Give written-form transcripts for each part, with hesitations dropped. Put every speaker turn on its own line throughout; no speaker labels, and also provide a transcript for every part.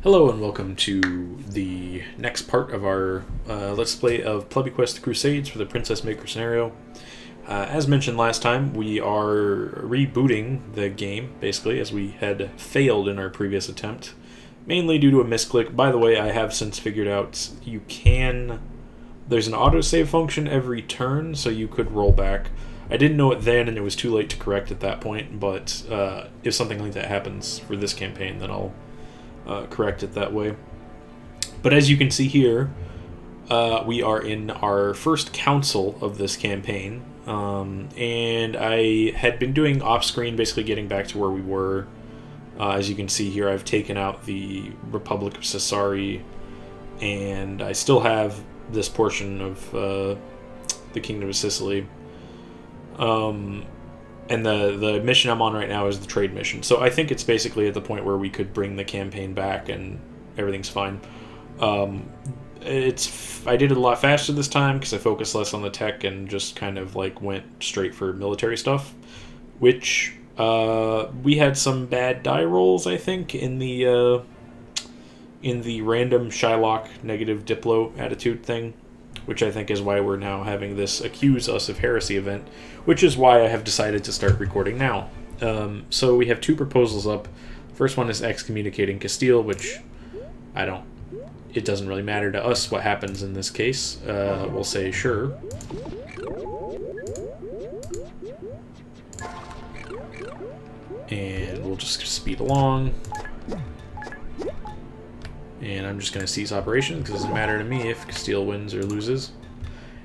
Hello and welcome to the next part of our Let's Play of Plebby Quest: The Crusades for the Princess Maker scenario. As mentioned last time, we are rebooting the game, basically, as we had failed in our previous attempt, mainly due to a misclick. By the way, I have since figured out there's an autosave function every turn, so you could roll back. I didn't know it then, and it was too late to correct at that point, but if something like that happens for this campaign, then I'll correct it that way. But as you can see here, we are in our first council of this campaign, and I had been doing off-screen, basically getting back to where we were. As you can see here, I've taken out the Republic of Sassari, and I still have this portion of the Kingdom of Sicily. And the mission I'm on right now is the trade mission. So I think it's basically at the point where we could bring the campaign back and everything's fine. I did it a lot faster this time because I focused less on the tech and just kind of like went straight for military stuff, which we had some bad die rolls, I think, in the random Shylock negative Diplo attitude thing, which I think is why we're now having this Accuse Us of Heresy event, which is why I have decided to start recording now. So we have two proposals up. First one is Excommunicating Castile, which it doesn't really matter to us what happens in this case. We'll say sure. And we'll just speed along. And I'm just going to cease operations because it doesn't matter to me if Castile wins or loses.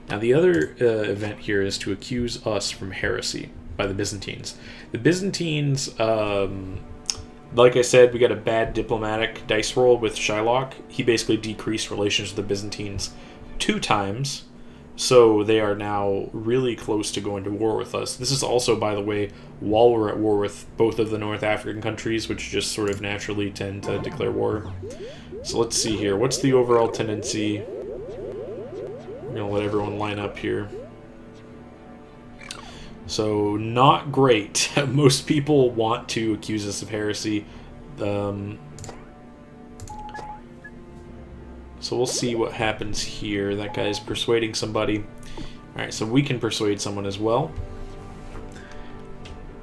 Now the other event here is to accuse us from heresy by the Byzantines. The Byzantines, like I said, we got a bad diplomatic dice roll with Shylock. He basically decreased relations with the Byzantines 2 times, so they are now really close to going to war with us. This is also, by the way, while we're at war with both of the North African countries, which just sort of naturally tend to declare war. So let's see here. What's the overall tendency? I'm going to let everyone line up here. So, not great. Most people want to accuse us of heresy. So we'll see what happens here. That guy's persuading somebody. Alright, so we can persuade someone as well.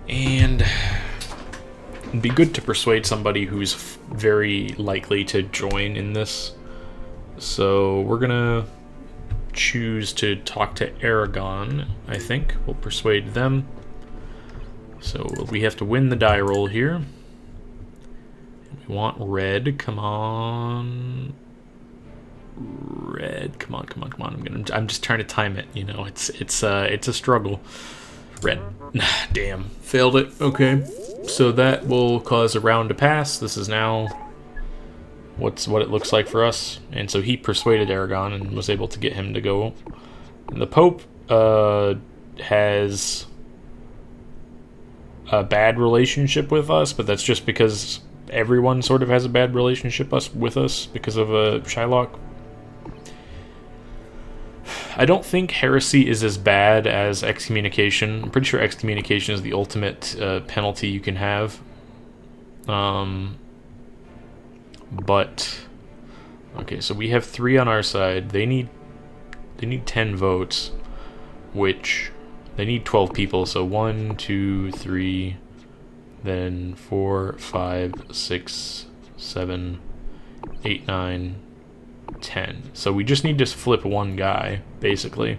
And it'd be good to persuade somebody who's very likely to join in this. So we're gonna choose to talk to Aragon, I think. We'll persuade them. So we have to win the die roll here. We want red. Come on. Red. Come on, come on, come on. I'm just trying to time it, you know. It's a struggle. Red. Damn. Failed it. Okay. So that will cause a round to pass. This is now what it looks like for us. And so he persuaded Aragon and was able to get him to go. And the Pope has a bad relationship with us, but that's just because everyone sort of has a bad relationship with us because of Shylock. I don't think heresy is as bad as excommunication. I'm pretty sure excommunication is the ultimate penalty you can have. But okay, so we have 3 on our side. They need 10 votes, which they need 12 people. So 1, 2, 3, then 4, 5, 6, 7, 8, 9, 10. So we just need to flip one guy, basically.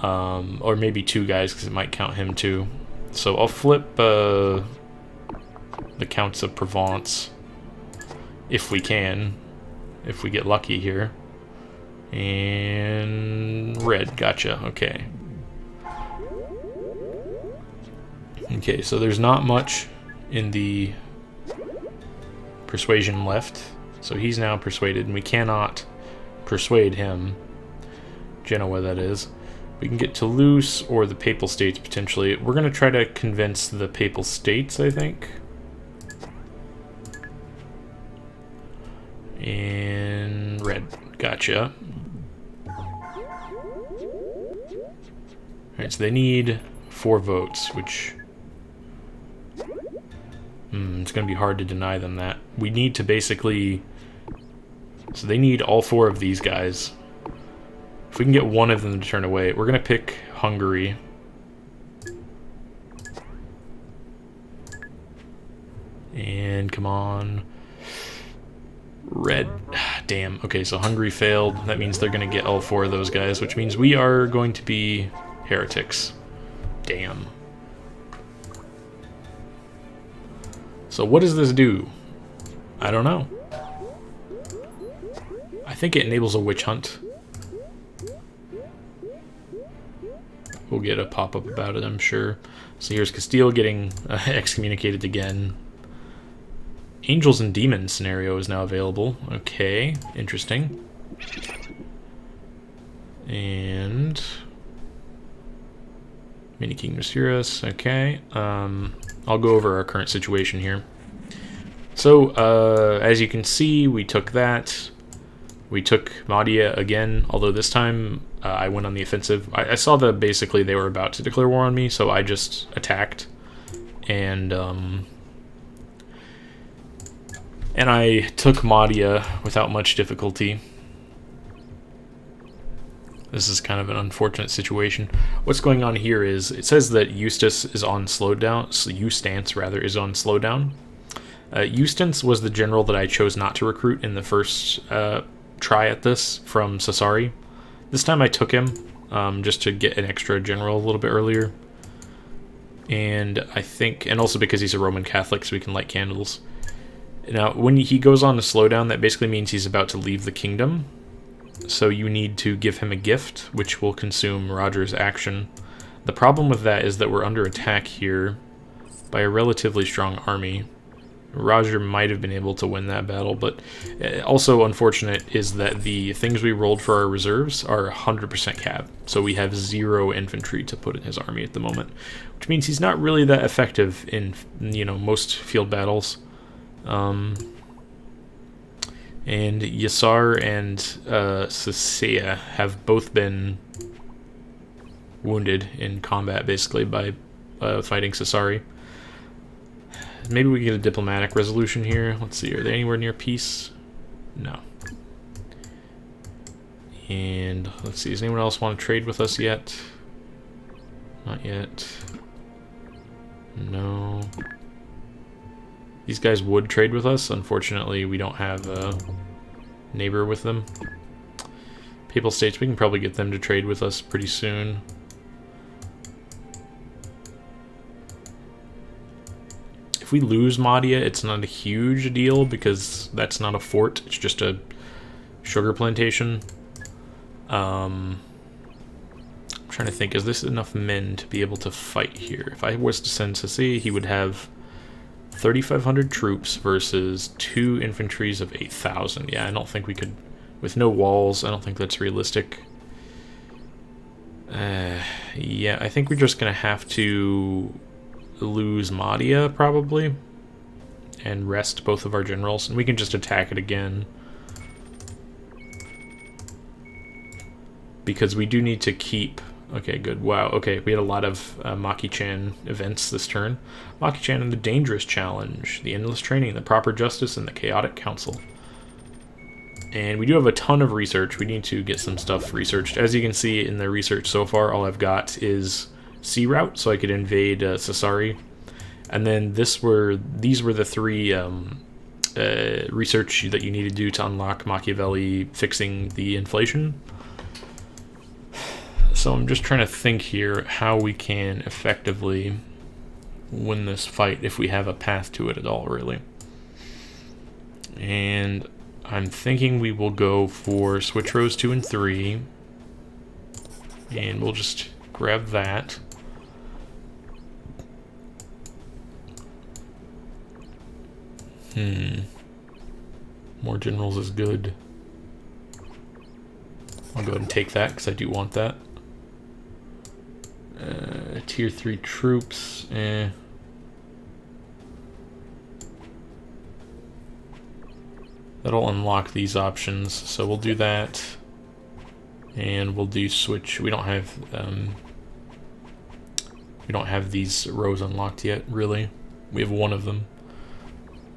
Or maybe 2 guys, because it might count him too. So I'll flip the Counts of Provence, if we can. If we get lucky here. And red, gotcha, okay. Okay, so there's not much in the persuasion left. So he's now persuaded, and we cannot persuade him. Genoa, that is. We can get Toulouse or the Papal States, potentially. We're going to try to convince the Papal States, I think. And red. Gotcha. Alright, so they need 4 votes, which It's going to be hard to deny them that. We need to basically... So they need all 4 of these guys. If we can get one of them to turn away, we're going to pick Hungary. And come on. Red. Damn. Okay, so Hungary failed. That means they're going to get all 4 of those guys, which means we are going to be heretics. Damn. So what does this do? I don't know. I think it enables a witch hunt. We'll get a pop-up about it, I'm sure. So here's Castile getting excommunicated again. Angels and Demons scenario is now available. Okay, interesting. And... Mini King Mysterious, okay. I'll go over our current situation here. So, as you can see, we took that. We took Maggio again, although this time I went on the offensive. I saw that basically they were about to declare war on me, so I just attacked. And I took Maggio without much difficulty. This is kind of an unfortunate situation. What's going on here is, it says that Eustace is on slowdown, so Eustace rather is on slowdown. Eustace was the general that I chose not to recruit in the first try at this from Sassari. This time I took him just to get an extra general a little bit earlier. And I think, and also because he's a Roman Catholic, so we can light candles. Now, when he goes on to slowdown, that basically means he's about to leave the kingdom. So you need to give him a gift, which will consume Roger's action. The problem with that is that we're under attack here by a relatively strong army. Roger might have been able to win that battle, but also unfortunate is that the things we rolled for our reserves are 100% cap. So we have 0 infantry to put in his army at the moment, which means he's not really that effective in, most field battles. And Yassar and Sasea have both been wounded in combat, basically, by fighting Sassari. Maybe we get a diplomatic resolution here. Let's see, are they anywhere near peace? No. And let's see, does anyone else want to trade with us yet? Not yet. No. These guys would trade with us. Unfortunately, we don't have a neighbor with them. Papal States, we can probably get them to trade with us pretty soon. If we lose Maggio, it's not a huge deal because that's not a fort. It's just a sugar plantation. I'm trying to think, is this enough men to be able to fight here? If I was to send Sassi, he would have 3,500 troops versus 2 infantries of 8,000. Yeah, I don't think we could, with no walls, I don't think that's realistic. Yeah, I think we're just going to have to lose Maggio, probably, and rest both of our generals, and we can just attack it again. Because we do need to keep... Okay, good. Wow, okay, we had a lot of Maki-chan events this turn. Maki-chan and the Dangerous Challenge, the Endless Training, the Proper Justice, and the Chaotic Council. And we do have a ton of research. We need to get some stuff researched. As you can see in the research so far, all I've got is sea route, so I could invade Sassari. And then these were the 3 research that you need to do to unlock Machiavelli fixing the inflation. So I'm just trying to think here how we can effectively win this fight if we have a path to it at all, really. And I'm thinking we will go for switch rows 2 and 3. And we'll just grab that. More generals is good. I'll go ahead and take that because I do want that. Tier 3 troops, That'll unlock these options, so we'll do that. And we'll do switch. We don't have these rows unlocked yet, really. We have one of them.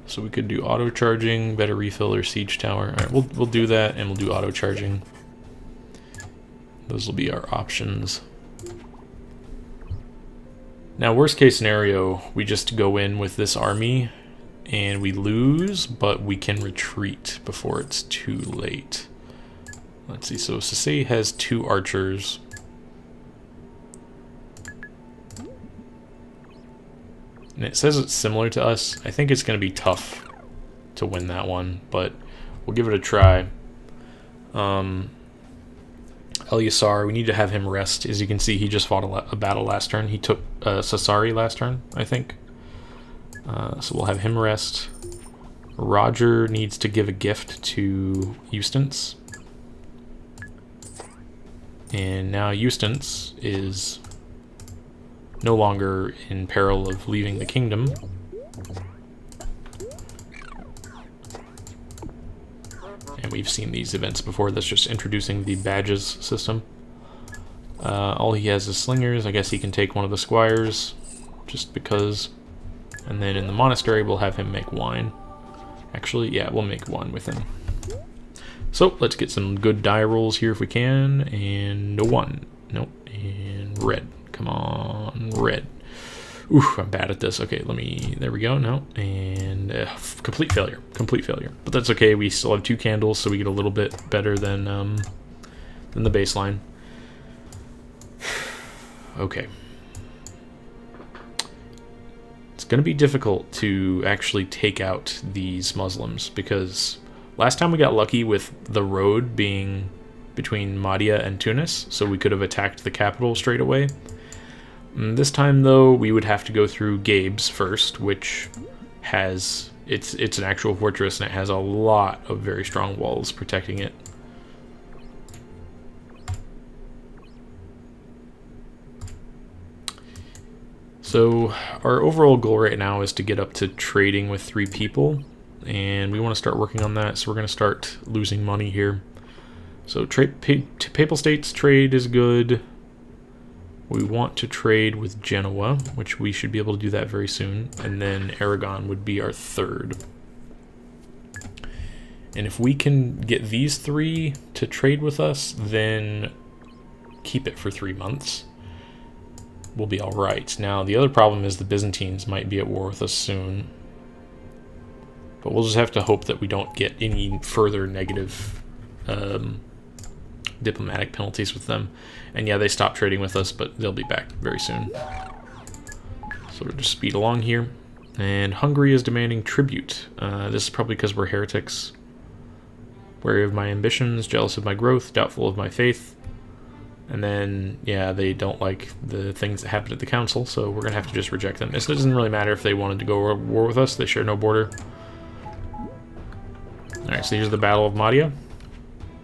So we could do auto charging, better refill, or siege tower. All right, we'll do that, and we'll do auto charging. Those will be our options. Now, worst case scenario, we just go in with this army and we lose, but we can retreat before it's too late. Let's see, so Sisei has 2 archers. And it says it's similar to us. I think it's going to be tough to win that one, but we'll give it a try. Elyasar, we need to have him rest. As you can see, he just fought a battle last turn. He took Sassari last turn, I think. So we'll have him rest. Roger needs to give a gift to Eustace. And now Eustace is no longer in peril of leaving the kingdom. And we've seen these events before. That's just introducing the badges system. All he has is slingers. I guess he can take one of the squires, just because. And then in the monastery, we'll have him make wine. Actually, yeah, we'll make wine with him. So let's get some good die rolls here if we can. And no one. Nope. And red. Come on, red. Oof, I'm bad at this. Okay, let me, there we go, no. And complete failure, But that's okay, we still have 2 candles, so we get a little bit better than the baseline. Okay. It's gonna be difficult to actually take out these Muslims, because last time we got lucky with the road being between Mahdia and Tunis, so we could have attacked the capital straight away. This time, though, we would have to go through Gabe's first, which has... It's an actual fortress, and it has a lot of very strong walls protecting it. So, our overall goal right now is to get up to trading with 3 people, and we want to start working on that, so we're going to start losing money here. So, Papal States trade is good. We want to trade with Genoa, which we should be able to do that very soon. And then Aragon would be our 3rd. And if we can get these 3 to trade with us, then keep it for 3 months. We'll be alright. Now, the other problem is the Byzantines might be at war with us soon. But we'll just have to hope that we don't get any further negative diplomatic penalties with them. And yeah, they stopped trading with us, but they'll be back very soon. So we'll just speed along here. And Hungary is demanding tribute. This is probably because we're heretics. Wary of my ambitions, jealous of my growth, doubtful of my faith. And then, yeah, they don't like the things that happened at the council, so we're going to have to just reject them. It doesn't really matter if they wanted to go to war with us. They share no border. Alright, so here's the Battle of Mahdia.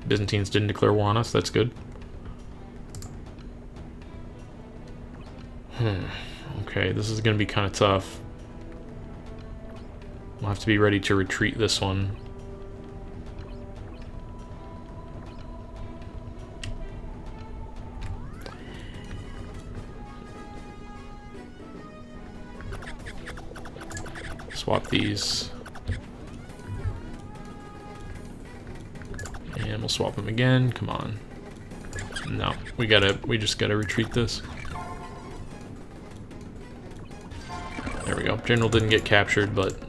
Byzantines didn't declare war on us. That's good. Okay, this is going to be kind of tough. We'll have to be ready to retreat this one. Swap these. And we'll swap them again. Come on. No, we just gotta retreat this. There we go. General didn't get captured, but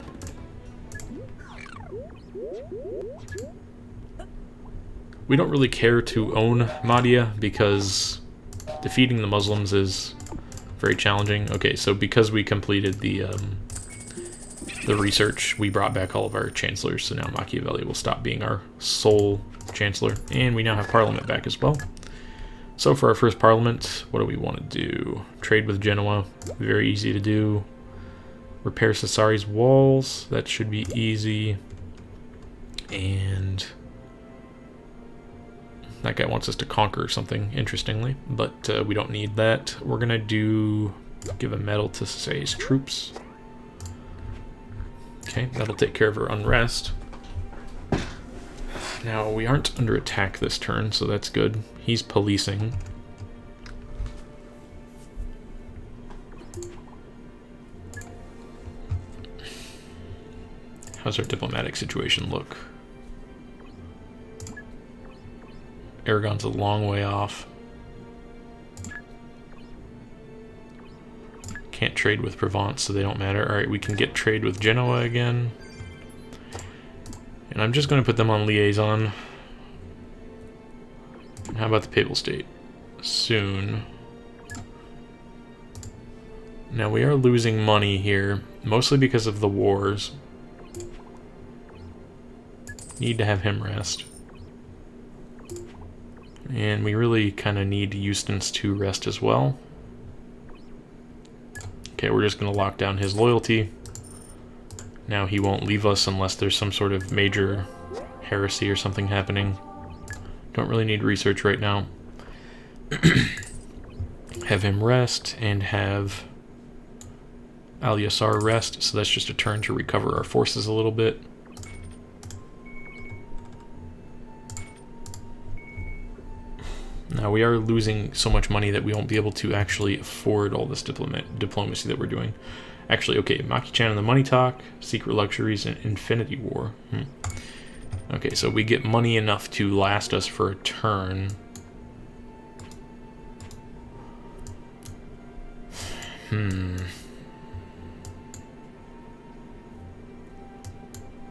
we don't really care to own Mahdia because defeating the Muslims is very challenging. Okay, so because we completed the research, we brought back all of our chancellors, so now Machiavelli will stop being our sole chancellor, and we now have parliament back as well. So for our first parliament, what do we want to do? Trade with Genoa, very easy to do. Repair Sassari's walls, that should be easy. And that guy wants us to conquer something, interestingly, but we don't need that. We're gonna give a medal to Sassari's troops. Okay, that'll take care of our unrest. Now, we aren't under attack this turn, so that's good. He's policing. How's our diplomatic situation look? Aragon's a long way off. Can't trade with Provence, so they don't matter. Alright, we can get trade with Genoa again. And I'm just going to put them on liaison. And how about the Papal State? Soon. Now we are losing money here, mostly because of the wars. Need to have him rest. And we really kind of need Eustace to rest as well. Okay, we're just going to lock down his loyalty. Now he won't leave us unless there's some sort of major heresy or something happening. Don't really need research right now. Have him rest and have Al-Yasar rest, so that's just a turn to recover our forces a little bit. Now we are losing so much money that we won't be able to actually afford all this diplomacy that we're doing. Actually, okay, Maki-chan and the Money Talk, Secret Luxuries, and Infinity War. Okay, so we get money enough to last us for a turn.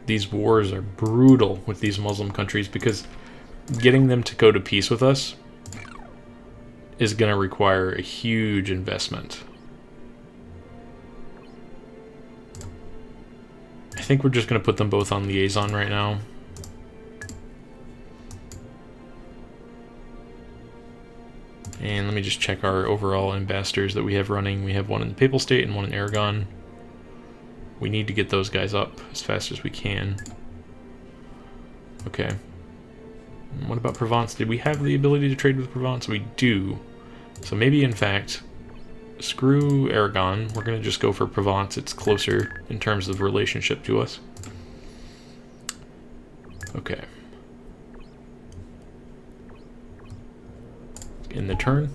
These wars are brutal with these Muslim countries because getting them to go to peace with us is going to require a huge investment. I think we're just going to put them both on liaison right now. And let me just check our overall ambassadors that we have running. We have one in the Papal State and one in Aragon. We need to get those guys up as fast as we can. Okay. What about Provence? Did we have the ability to trade with Provence? We do. So maybe, in fact, screw Aragon. We're going to just go for Provence. It's closer in terms of relationship to us. Okay. In the turn.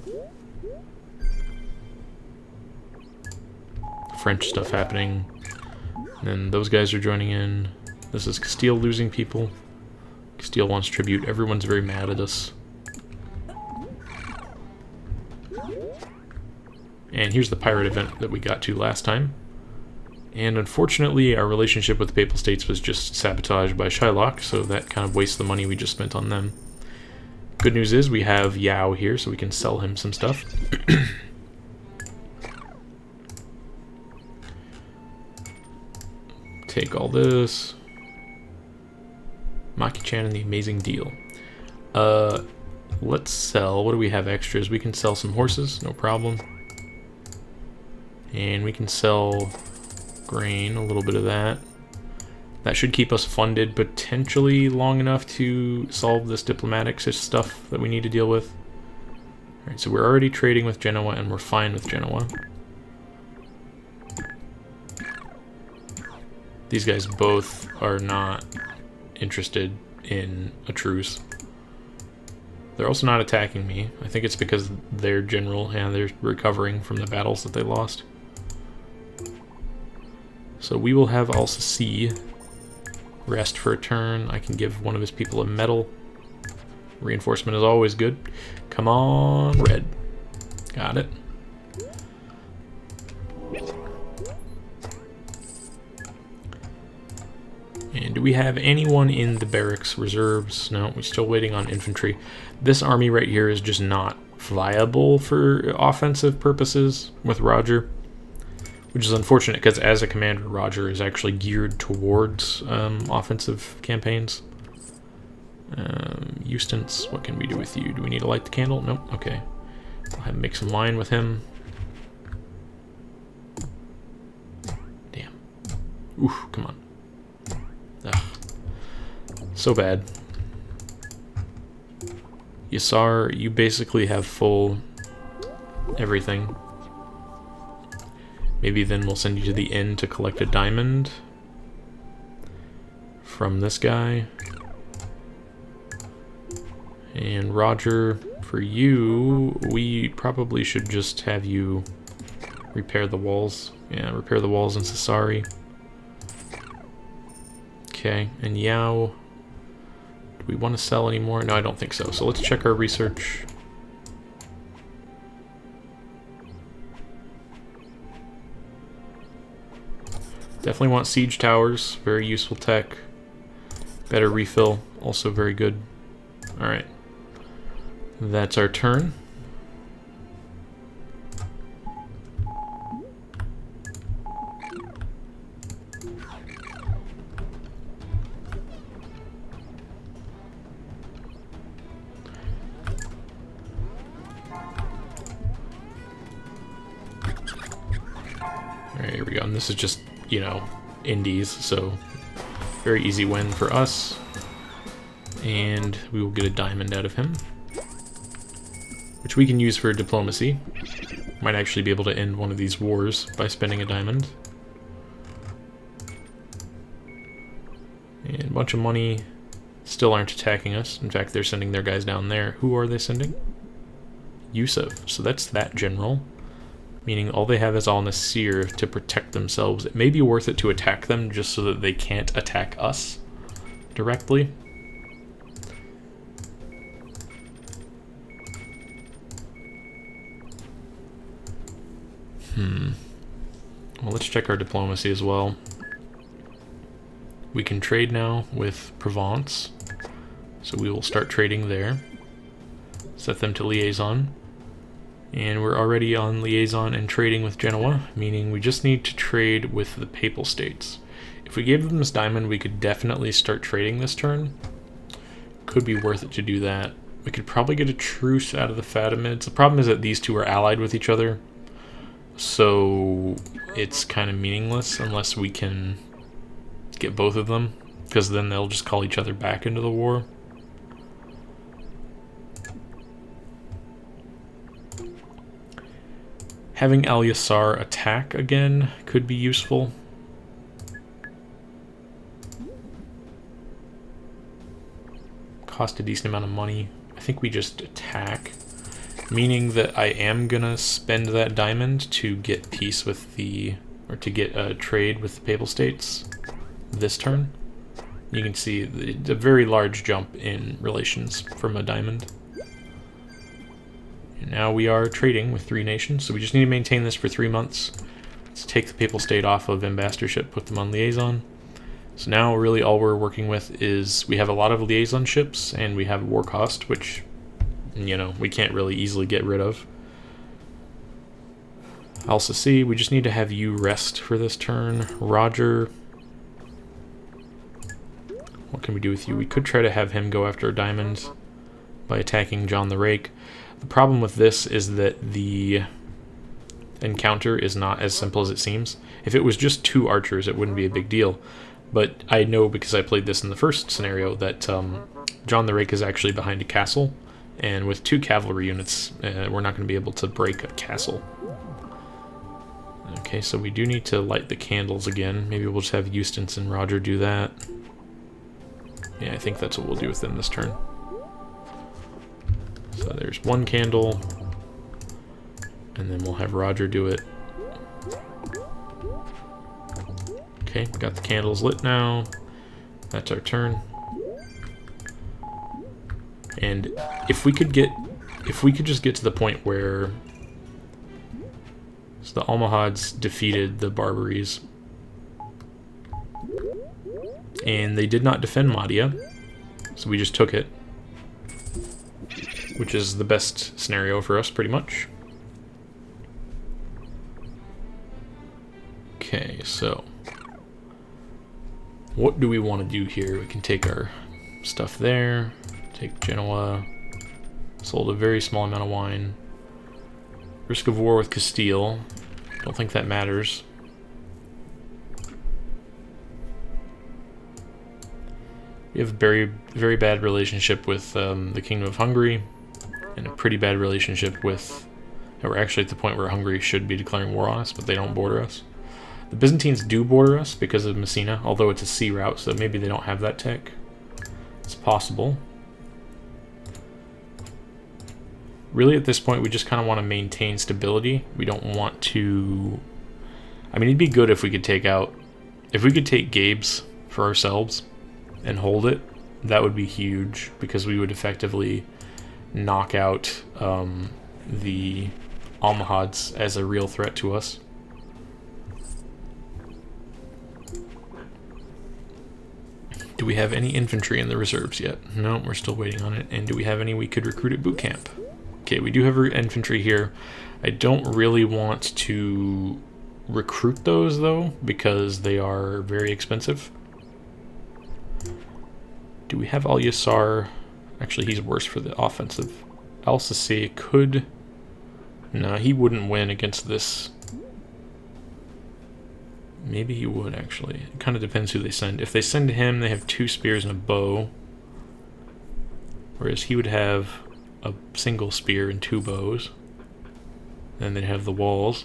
French stuff happening. And then those guys are joining in. This is Castile losing people. Castile wants tribute. Everyone's very mad at us. And here's the pirate event that we got to last time. And unfortunately, our relationship with the Papal States was just sabotaged by Shylock, so that kind of wastes the money we just spent on them. Good news is we have Yao here, so we can sell him some stuff. Take all this. Maki-chan and the amazing deal. Let's sell. What do we have extras? We can sell some horses, no problem. And we can sell grain, a little bit of that. That should keep us funded potentially long enough to solve this diplomatic stuff that we need to deal with. Alright, so we're already trading with Genoa and we're fine with Genoa. These guys both are not interested in a truce. They're also not attacking me. I think it's because they're general and they're recovering from the battles that they lost. So we will have Alsace rest for a turn. I can give one of his people a medal. Reinforcement is always good. Come on, red. Got it. And do we have anyone in the barracks reserves? No, we're still waiting on infantry. This army right here is just not viable for offensive purposes with Roger, which is unfortunate because as a commander, Roger is actually geared towards offensive campaigns. Eustace, what can we do with you? Do we need to light the candle? Nope, okay. I'll have to make some wine with him. Damn. Oof, come on. Ugh. So bad. Yasar, you basically have full everything. Maybe then we'll send you to the inn to collect a diamond from this guy. And Roger, for you, we probably should just have you repair the walls. Yeah, repair the walls in Sassari. Okay, and Yao... Do we want to sell anymore? No, I don't think so. So let's check our research. Definitely want siege towers. Very useful tech. Better refill. Also very good. Alright. That's our turn. Alright, here we go. And this is just, you know, indies, so very easy win for us. And we will get a diamond out of him, which we can use for diplomacy. Might actually be able to end one of these wars by spending a diamond. And a bunch of money. Still aren't attacking us. In fact, they're sending their guys down there. Who are they sending? Yusuf. So that's that general. Meaning all they have is Al-Nasir to protect themselves. It may be worth it to attack them just so that they can't attack us directly. Well, let's check our diplomacy as well. We can trade now with Provence, so we will start trading there. Set them to liaison. And we're already on liaison and trading with Genoa, meaning we just need to trade with the Papal States. If we gave them this diamond, we could definitely start trading this turn. Could be worth it to do that. We could probably get a truce out of the Fatimids. The problem is that these two are allied with each other, so it's kind of meaningless unless we can get both of them, because then they'll just call each other back into the war. Having Al-Yassar attack again could be useful. Cost a decent amount of money. I think we just attack, meaning that I am gonna spend that diamond to get peace with the, or to get a trade with the Papal States this turn. You can see a very large jump in relations from a diamond. And now we are trading with 3 nations, so we just need to maintain this for 3 months. Let's take the Papal State off of ambassadorship, put them on liaison. So now really all we're working with is we have a lot of liaison ships and we have war cost, which, you know, we can't really easily get rid of. Alsace, we just need to have you rest for this turn. Roger, what can we do with you? We could try to have him go after a diamond by attacking John the Rake. The problem with this is that the encounter is not as simple as it seems. If it was just 2 archers, it wouldn't be a big deal. But I know, because I played this in the first scenario, that John the Rake is actually behind a castle. And with 2 cavalry units, we're not going to be able to break a castle. Okay, so we do need to light the candles again. Maybe we'll just have Eustace and Roger do that. Yeah, I think that's what we'll do with them this turn. So there's 1 candle, and then we'll have Roger do it. Okay, got the candles lit now. That's our turn. And if we could just get to the point where the Almohads defeated the Barbaries, and they did not defend Mahdia, so we just took it, which is the best scenario for us, pretty much. Okay, so what do we want to do here? We can take our stuff there, take Genoa, sold a very small amount of wine. Risk of war with Castile, don't think that matters. We have a very bad relationship with the Kingdom of Hungary, and a pretty bad relationship with... We're actually at the point where Hungary should be declaring war on us, but they don't border us. The Byzantines do border us because of Messina, although it's a sea route, so maybe they don't have that tech. It's possible. Really, at this point, we just kind of want to maintain stability. We don't want to... I mean, it'd be good if we could take out... If we could take Gabe's for ourselves and hold it, that would be huge, because we would effectively knock out the Almohads as a real threat to us. Do we have any infantry in the reserves yet? No, we're still waiting on it. And do we have any we could recruit at boot camp? Okay, we do have infantry here. I don't really want to recruit those, though, because they are very expensive. Do we have Al-Yasar? Actually, he's worse for the offensive. Al-Sisi could... No, he wouldn't win against this. Maybe he would, actually. It kind of depends who they send. If they send him, they have 2 spears and a bow. Whereas he would have a single spear and 2 bows. Then they'd have the walls.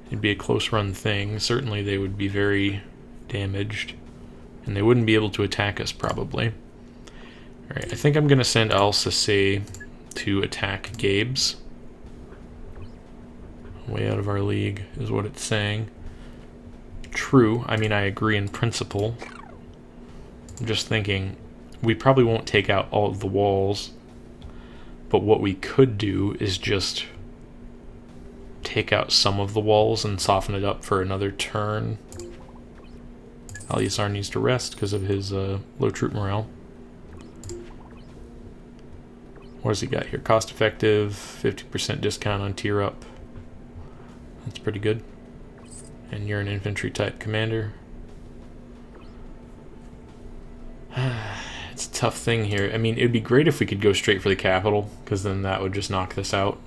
It'd be a close run thing. Certainly they would be very damaged. And they wouldn't be able to attack us, probably. Alright, I think I'm going to send Al-Sisi to attack Gabe's. Way out of our league is what it's saying. True, I mean, I agree in principle. I'm just thinking, we probably won't take out all of the walls, but what we could do is just take out some of the walls and soften it up for another turn. Al-Yasar needs to rest because of his low troop morale. What does he got here? Cost effective, 50% discount on tier up. That's pretty good. And you're an infantry type commander. It's a tough thing here. I mean, it would be great if we could go straight for the capital, because then that would just knock this out.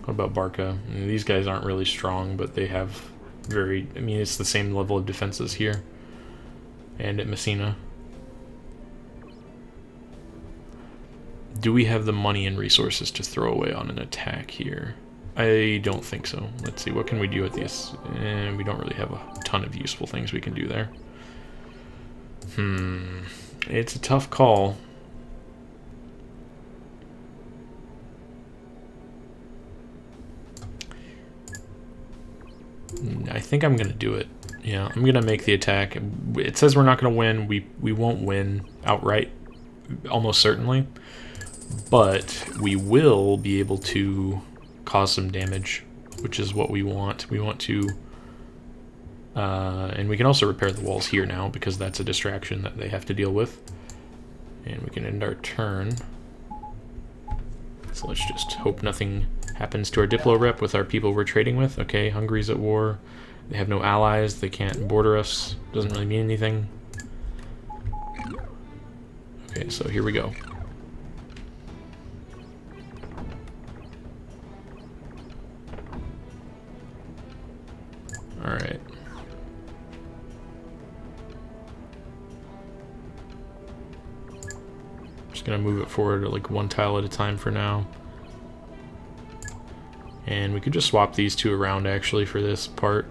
What about Barca? I mean, these guys aren't really strong, but they have very... I mean, it's the same level of defenses here. And at Messina. Do we have the money and resources to throw away on an attack here? I don't think so. Let's see, what can we do with these? We don't really have a ton of useful things we can do there. It's a tough call. I think I'm going to do it. Yeah, I'm going to make the attack. It says we're not going to win. We won't win outright, almost certainly. But we will be able to cause some damage, which is what we want. We want to... and we can also repair the walls here now, because that's a distraction that they have to deal with. And we can end our turn. So let's just hope nothing happens to our Diplo rep with our people we're trading with. Okay, Hungary's at war. They have no allies. They can't border us. Doesn't really mean anything. Okay, so here we go. Alright. Just gonna move it forward like 1 tile at a time for now. And we could just swap these 2 around actually for this part.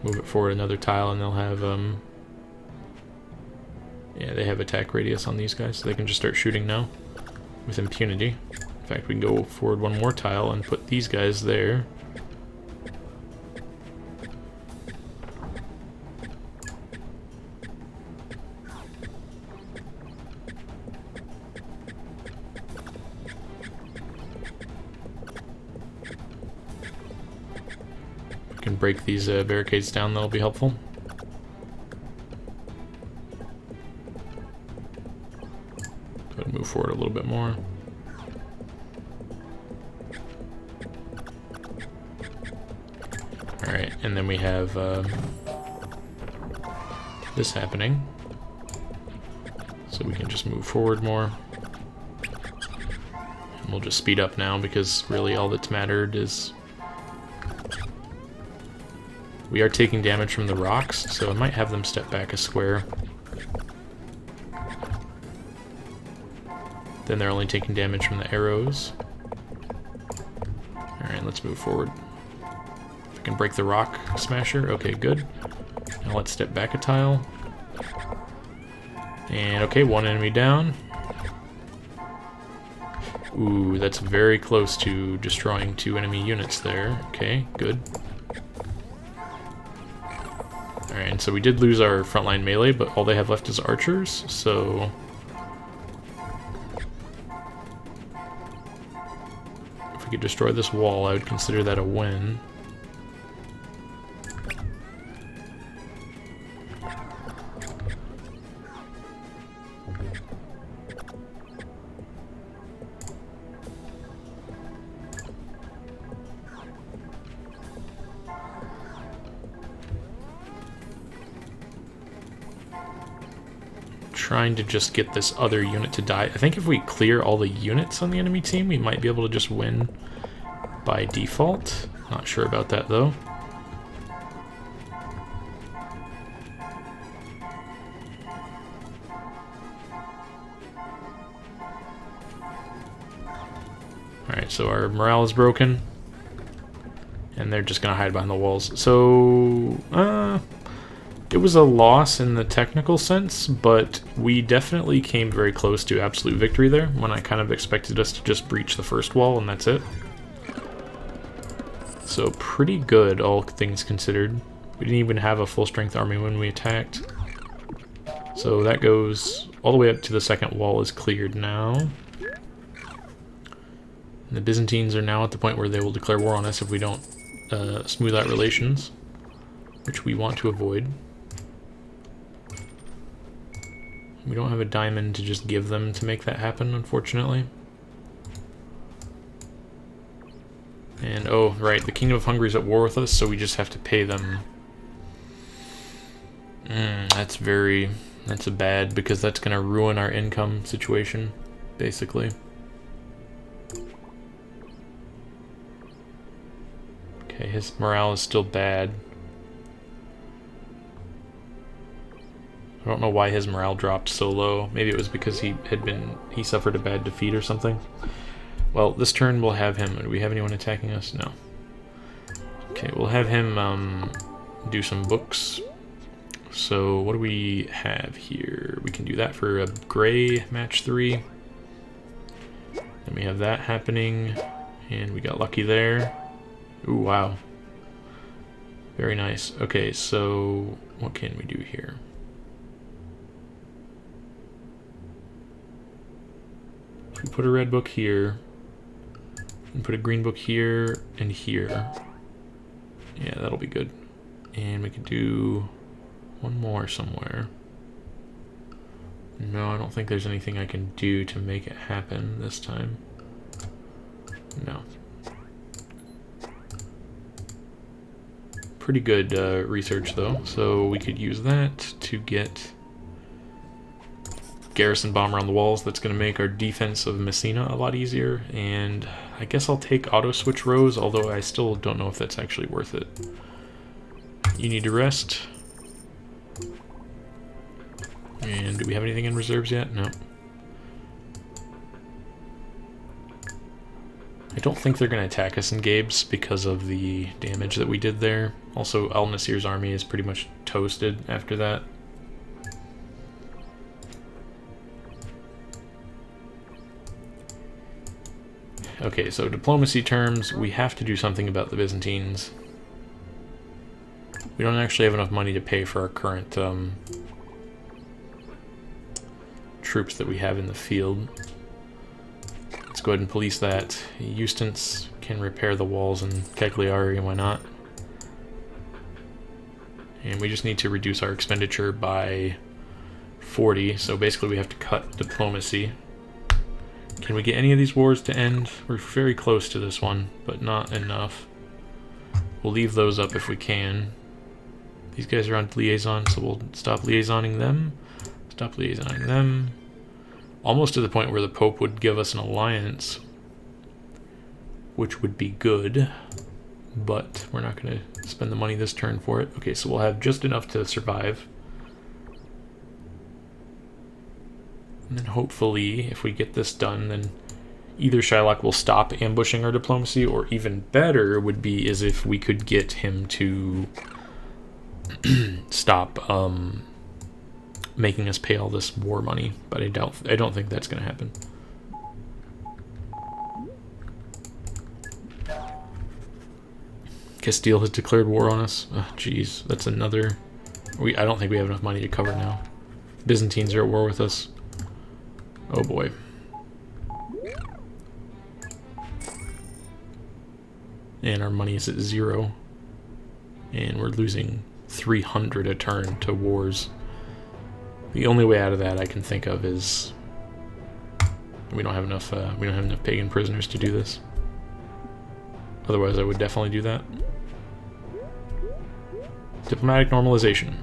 Move it forward another tile and they'll have yeah, they have attack radius on these guys, so they can just start shooting now with impunity. In fact, we can go forward 1 more tile and put these guys there. Can break these barricades down, that'll be helpful. Go ahead and move forward a little bit more. Alright, and then we have this happening. So we can just move forward more. And we'll just speed up now, because really all that's mattered is... We are taking damage from the rocks, so I might have them step back a square. Then they're only taking damage from the arrows. Alright, let's move forward. If I can break the rock smasher, okay, good. Now let's step back a tile. And okay, 1 enemy down. Ooh, that's very close to destroying 2 enemy units there. Okay, good. Alright, and so we did lose our frontline melee, but all they have left is archers, so... if we could destroy this wall, I would consider that a win. Trying to just get this other unit to die. I think if we clear all the units on the enemy team, we might be able to just win by default. Not sure about that though. Alright, so our morale is broken. And they're just gonna hide behind the walls. So, it was a loss in the technical sense, but we definitely came very close to absolute victory there, when I kind of expected us to just breach the first wall and that's it. So pretty good, all things considered. We didn't even have a full-strength army when we attacked. So that goes all the way up to the second wall is cleared now. And the Byzantines are now at the point where they will declare war on us if we don't smooth out relations, which we want to avoid. We don't have a diamond to just give them to make that happen, unfortunately. And, oh, right, the Kingdom of Hungary is at war with us, so we just have to pay them. That's a bad, because that's going to ruin our income situation, basically. Okay, his morale is still bad. I don't know why his morale dropped so low. Maybe it was because he suffered a bad defeat or something. Well, this turn we'll have him. Do we have anyone attacking us? No. Okay, we'll have him do some books. So what do we have here? We can do that for a gray match 3. Then we have that happening, and we got lucky there. Ooh, wow. Very nice. Okay, so what can we do here? If we put a red book here, and put a green book here and here, yeah, that'll be good. And we could do one more somewhere. No, I don't think there's anything I can do to make it happen this time. No. Pretty good research though, so we could use that to get garrison bomber on the walls. That's going to make our defense of Messina a lot easier, and I guess I'll take auto switch rows, although I still don't know if that's actually worth it. You need to rest. And do we have anything in reserves yet? No. I don't think they're going to attack us in Gabes because of the damage that we did there. Also, Al Nasir's army is pretty much toasted after that. Okay, so diplomacy terms, we have to do something about the Byzantines. We don't actually have enough money to pay for our current troops that we have in the field. Let's go ahead and police that. Eustace can repair the walls in Cagliari, why not? And we just need to reduce our expenditure by 40, so basically we have to cut diplomacy. Can we get any of these wars to end? We're very close to this one, but not enough. We'll leave those up if we can. These guys are on liaison, so we'll stop liaisoning them. Stop liaisoning them. Almost to the point where the Pope would give us an alliance, which would be good, but we're not going to spend the money this turn for it. Okay, so we'll have just enough to survive. And then hopefully, if we get this done, then either Shylock will stop ambushing our diplomacy, or even better would be is if we could get him to stop making us pay all this war money. But I don't think that's going to happen. Castile has declared war on us. Oh, jeez, that's another I don't think we have enough money to cover now. Byzantines are at war with us. Oh boy. And our money is at 0. And we're losing 300 a turn to wars. The only way out of that I can think of is we don't have enough pagan prisoners to do this. Otherwise I would definitely do that. Diplomatic normalization.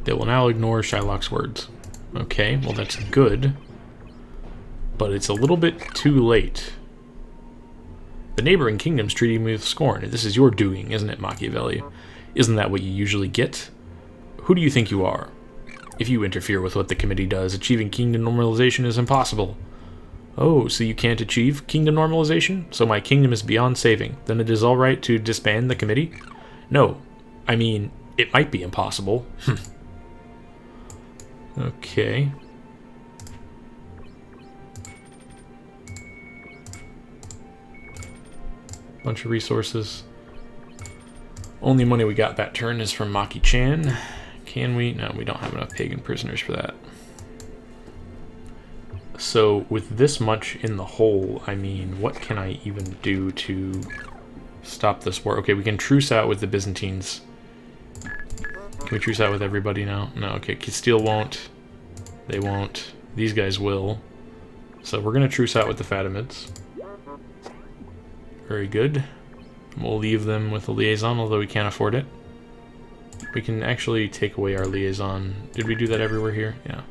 They will now ignore Shylock's words. Okay, well that's good. But it's a little bit too late. The neighboring kingdoms treating me with scorn. This is your doing, isn't it, Machiavelli? Isn't that what you usually get? Who do you think you are? If you interfere with what the committee does, achieving kingdom normalization is impossible. Oh, so you can't achieve kingdom normalization? So my kingdom is beyond saving. Then it is alright to disband the committee? No. I mean, it might be impossible. Okay. Bunch of resources. Only money we got that turn is from Maki-chan. Can we? No, we don't have enough pagan prisoners for that. So, with this much in the hole, I mean, what can I even do to stop this war? Okay, we can truce out with the Byzantines. Can we truce out with everybody now? No, okay, Castile won't. They won't. These guys will. So we're going to truce out with the Fatimids. Very good. We'll leave them with a liaison, although we can't afford it. We can actually take away our liaison. Did we do that everywhere here? Yeah.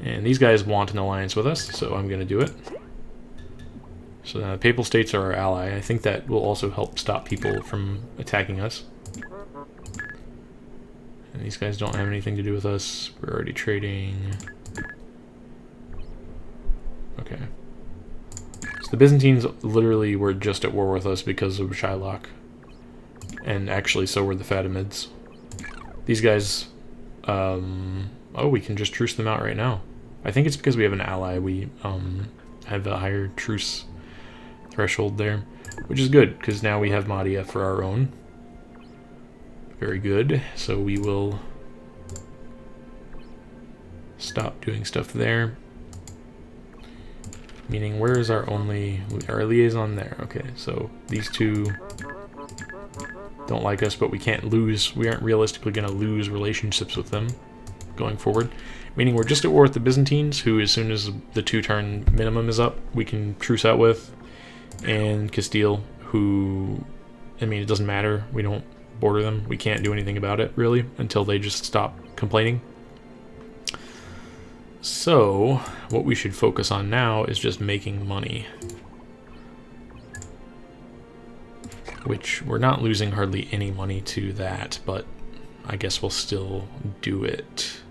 And these guys want an alliance with us, so I'm going to do it. So now the Papal States are our ally. I think that will also help stop people from attacking us. And these guys don't have anything to do with us. We're already trading. Okay. So the Byzantines literally were just at war with us because of Shylock. And actually so were the Fatimids. These guys, oh, we can just truce them out right now. I think it's because we have an ally. We have a higher truce threshold there, which is good because now we have Mahdia for our own. Very good. So we will stop doing stuff there. Meaning, where is our liaison there? Okay, so these two don't like us, but we can't lose. We aren't realistically going to lose relationships with them going forward. Meaning we're just at war with the Byzantines, who as soon as the 2-turn minimum is up, we can truce out with. And Castile, who, I mean, it doesn't matter. We don't border them. We can't do anything about it, really, until they just stop complaining. So, what we should focus on now is just making money. Which, we're not losing hardly any money to that, but I guess we'll still do it.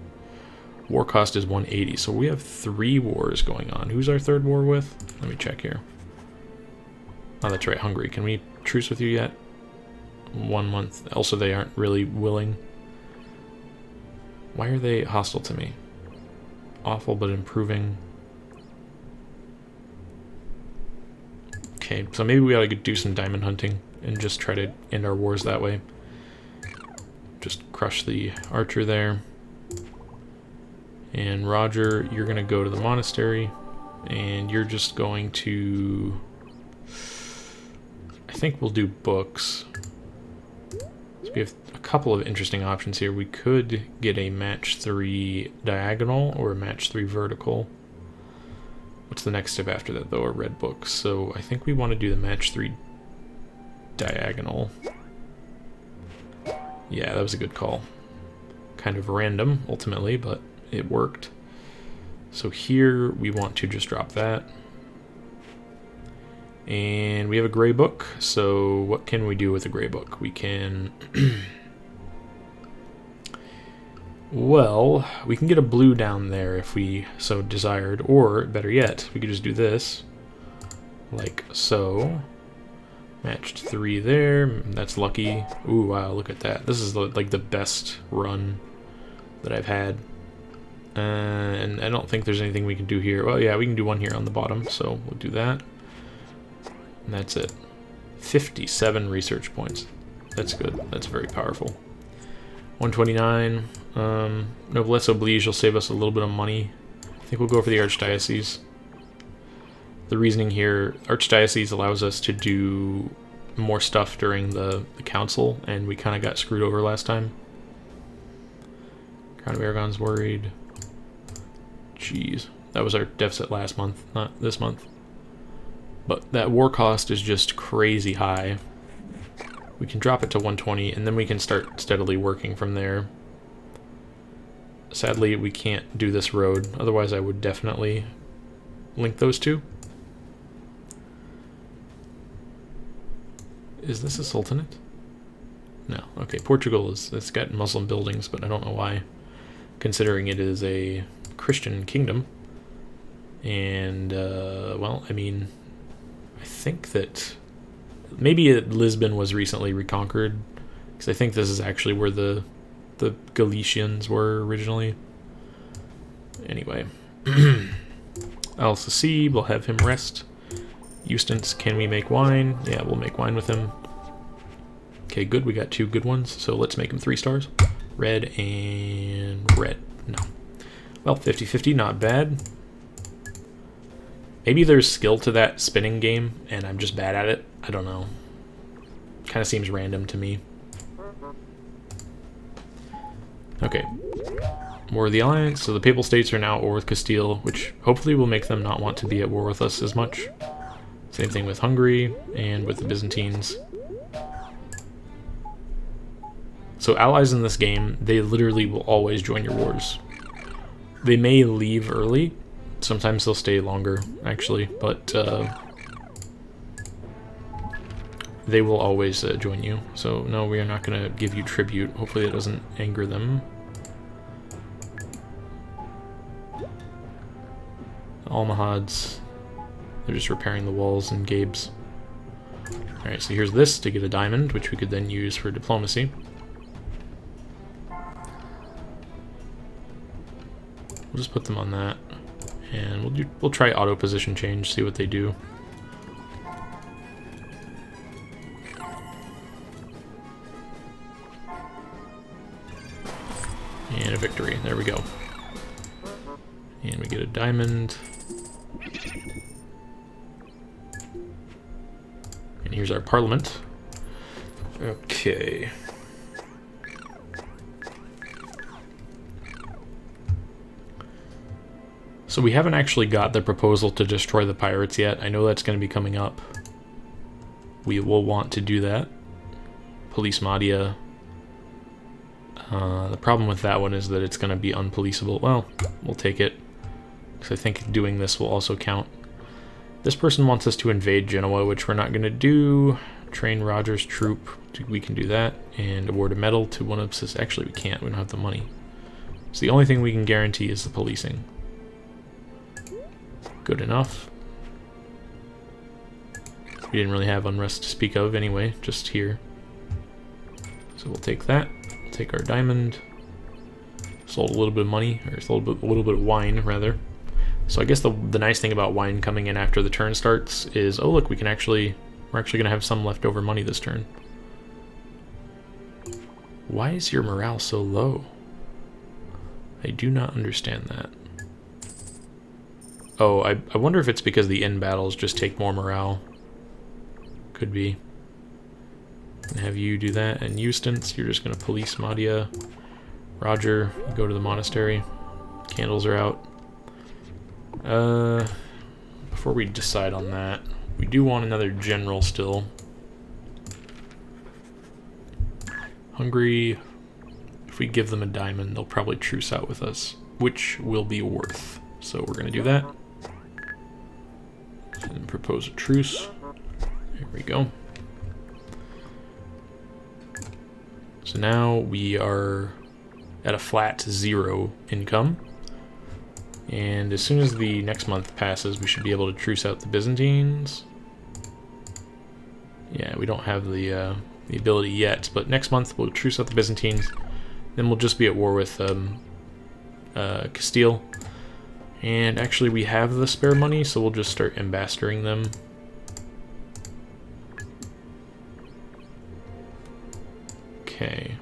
War cost is 180, so we have 3 wars going on. Who's our 3rd war with? Let me check here. Oh, that's right, Hungary. Can we truce with you yet? 1 month. Also, they aren't really willing. Why are they hostile to me? Awful, but improving. Okay, so maybe we ought to do some diamond hunting and just try to end our wars that way. Just crush the archer there. And Roger, you're going to go to the monastery, and you're just going to... I think we'll do books. So we have a couple of interesting options here. We could get a match 3 diagonal or a match 3 vertical. What's the next step after that, though? A red book. So I think we want to do the match 3 diagonal. Yeah, that was a good call. Kind of random, ultimately, but it worked. So here we want to just drop that. And we have a gray book, so what can we do with a gray book? We can... well, we can get a blue down there if we so desired, or, better yet, we could just do this. Like so. Matched 3 there, that's lucky. Ooh, wow, look at that. This is like the best run that I've had. And I don't think there's anything we can do here. Well, yeah, we can do one here on the bottom, so we'll do that. And that's it. 57 research points. That's good. That's very powerful. 129. Noblesse Oblige will save us a little bit of money. I think we'll go for the Archdiocese. The reasoning here, Archdiocese allows us to do more stuff during the council, and we kind of got screwed over last time. Crown of Aragon's worried. Jeez. That was our deficit last month, not this month. But that war cost is just crazy high. We can drop it to 120, and then we can start steadily working from there. Sadly, we can't do this road. Otherwise, I would definitely link those two. Is this a sultanate? No. Okay, Portugal it's got Muslim buildings, but I don't know why, considering it is a Christian kingdom. And, well, I mean, I think that maybe Lisbon was recently reconquered, because I think this is actually where the Galicians were originally. Anyway. Alsace, we'll have him rest. Eustace, can we make wine? Yeah, we'll make wine with him. Okay, good. We got 2 good ones, so let's make them 3 stars. Red and red. No. Well, 50-50, not bad. Maybe there's skill to that spinning game, and I'm just bad at it. I don't know. Kind of seems random to me. Okay. War of the Alliance. So the Papal States are now at war with Castile, which hopefully will make them not want to be at war with us as much. Same thing with Hungary and with the Byzantines. So allies in this game, they literally will always join your wars. They may leave early. Sometimes they'll stay longer, actually, but they will always join you. So no, we are not going to give you tribute. Hopefully it doesn't anger them. Almohads. They're just repairing the walls and Gabes. Alright, so here's this to get a diamond, which we could then use for diplomacy. We'll just put them on that. And we'll try auto position change, see what they do. And a victory. There we go. And we get a diamond. And here's our parliament. Okay. So we haven't actually got the proposal to destroy the pirates yet. I know that's going to be coming up. We will want to do that. Police Maggio. The problem with that one is that it's going to be unpoliceable. Well, we'll take it, because I think doing this will also count. This person wants us to invade Genoa, which we're not going to do. Train Roger's troop. We can do that. And award a medal to one of us. Actually, we can't. We don't have the money. So the only thing we can guarantee is the policing. Good enough. We didn't really have unrest to speak of anyway, just here. So we'll take that. We'll take our diamond. Sold a little bit of money, or sold a little bit of wine, rather. So I guess the nice thing about wine coming in after the turn starts is, oh look, we're actually going to have some leftover money this turn. Why is your morale so low? I do not understand that. Oh, I wonder if it's because the end battles just take more morale. Could be. And have you do that, and Eustace, you're just going to police Maggio. Roger, you go to the monastery. Candles are out. Before we decide on that, we do want another general still. Hungary, if we give them a diamond, they'll probably truce out with us, which will be worth. So we're going to do that. And propose a truce. There we go. So now we are at a flat 0 income. And as soon as the next month passes, we should be able to truce out the Byzantines. Yeah, we don't have the ability yet, but next month we'll truce out the Byzantines. Then we'll just be at war with Castile. And actually we have the spare money, so we'll just start ambassadoring them. Okay.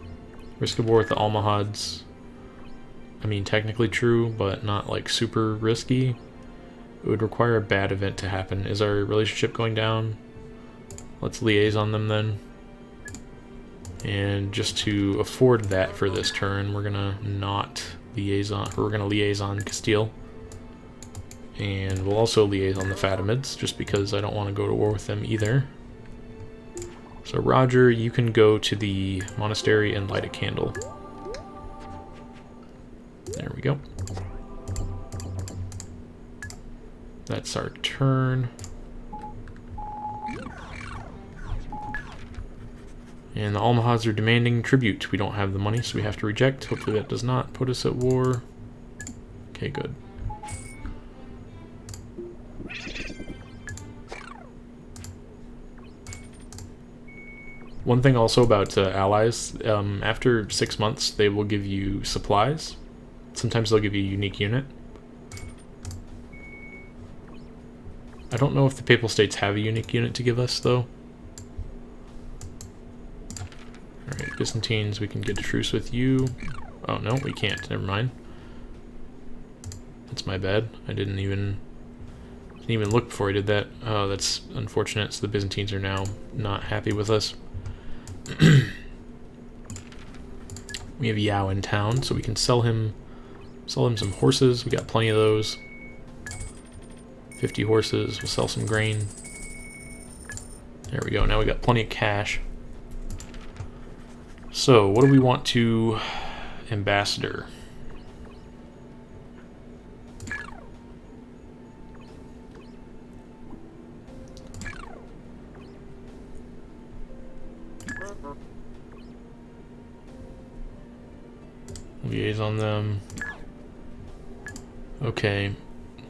Risk of war with the Almohads. I mean, technically true, but not like super risky. It would require a bad event to happen. Is our relationship going down? Let's liaison them then. And just to afford that for this turn, we're gonna not liaison, or we're gonna liaison Castile. And we'll also liaison the Fatimids, just because I don't want to go to war with them either. So Roger, you can go to the monastery and light a candle. There we go. That's our turn. And the Almohads are demanding tribute. We don't have the money, so we have to reject. Hopefully that does not put us at war. Okay, good. One thing also about allies, after 6 months they will give you supplies. Sometimes they'll give you a unique unit. I don't know if the Papal States have a unique unit to give us, though. Alright, Byzantines, we can get a truce with you. Oh, no, we can't. Never mind. That's my bad. I didn't even look before I did that. Oh, that's unfortunate. So the Byzantines are now not happy with us. We have Yao in town, so we can sell him some horses. We got plenty of those. 50 horses. We'll sell some grain. There we go. Now we got plenty of cash. So, what do we want to ambassador? Liaison them. Okay,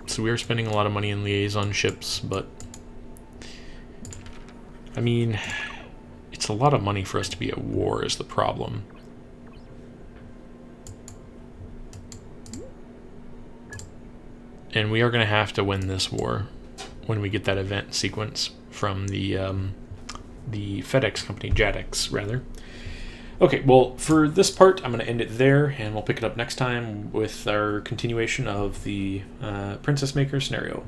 so we are spending a lot of money in liaison ships, but I mean, it's a lot of money for us to be at war is the problem. And we are going to have to win this war when we get that event sequence from the FedEx company, Jadex, rather. Okay, well, for this part, I'm going to end it there, and we'll pick it up next time with our continuation of the Princess Maker scenario.